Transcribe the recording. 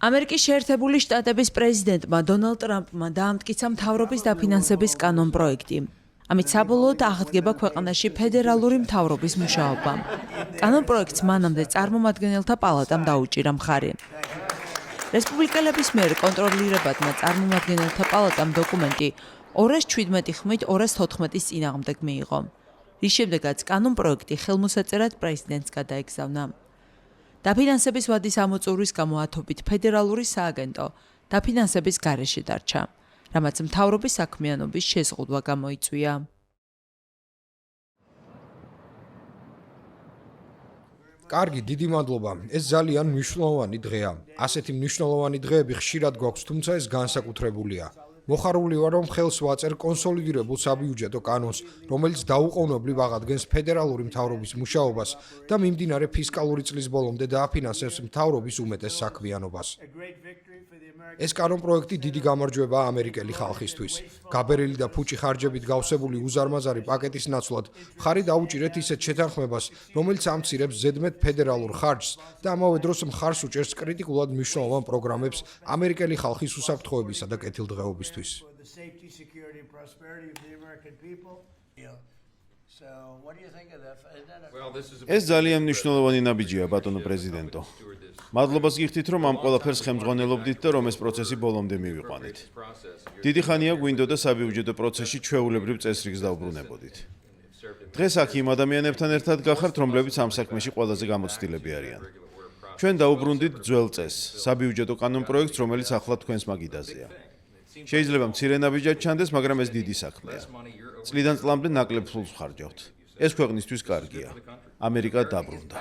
ამერიკის შეერთებული შტატების პრეზიდენტმა დონალდ ტრამპმა დაამტკიცა მთავრობის დაფინანსების კანონ პროექტი. ამით საბოლოოდ აღდგება ქვეყანაში ფედერალური მთავრობის მუშაობა. კანონ პროექტს მანამდე წარმომადგენელთა პალატამ დაუჭირა მხარი. რესპუბლიკელების მიერ კონტროლირებადმა წარმომადგენელთა პალატამ დოკუმენტი 217 ხმით 214-ის წინააღმდეგ მიიღო. რის შემდეგაც კანონ პროექტი ხელმოსაწერად პრეზიდენტს გადაეგზავნა. დაფინანსების ვადის ამოწურვის გამო ათობით ფედერალური სააგენტო დაფინანსების გარეშე დარჩა, რამაც მთავრობის საქმიანობის შეზღუდვა გამოიწვია. კარგი, დიდი მადლობა. ეს ძალიან მნიშვნელოვანი დღეა. ასეთი მნიშვნელოვანი დღეები ხშირად გვაქვს, თუმცა ეს განსაკუთრებულია. მოხარული ვარ, რომ ხელს ვაწერ კონსოლიდირებულ საბიუჯეტო კანონს, რომელიც დაუყოვნებლივ აღადგენს ფედერალური მთავრობის მუშაობას და მიმდინარე ფისკალური წლის ბოლომდე დააფინანსებს მთავრობის უმეტეს საქმიანობას. ეს კანონ პროექტი დიდი გამარჯვებაა ამერიკელი ხალხისთვის. გაბერილი და ფუჭი ხარჯებით გავსებული უზარმაზარი პაკეტის ნაცვლად მხარი დაუჭირეთ ისეთ შეთანხმებას, რომელიც ამცირებს ზედმეტ ფედერალურ ხარჯს და ამავე დროს მხარს უჭერს კრიტიკულად მნიშვნელოვან პროგრამებს ამერიკელი ხალხის უსაფრთხოებისა და კეთილდღეობისთვის. ეს ძალიან მნიშვნელოვანი ნაბიჯია, ბატონო პრეზიდენტო. მადლობას გიხდით, რომ ამ ყველაფერს ხელმძღვანელობდით და რომ ეს პროცესი ბოლომდე მივიყვანით. დიდი ხანია გვინდოდა საბიუჯეტო პროცესში ჩვეულებრივ წესრიგს დაუბრუნებოდით. დღეს აქ იმ ადამიანებთან ერთად გახართ, რომლებიც ამ საქმეში ყველაზე გამოცდილები არიან. ჩვენ დაუბრუნდით ძველ წესს, საბიუჯეტო კანონ პროექტს, რომელიც ახლა თქვენს მაგიდაზეა. შეიძლება მცირე ნაბიჯად ჩანდეს, მაგრამ ეს დიდი საქმეა. წლიდან წლამდე ნაკლებ ფულს ვხარჯავთ. ეს ქვეყნისთვის კარგია. ამერიკა დაბრუნდა.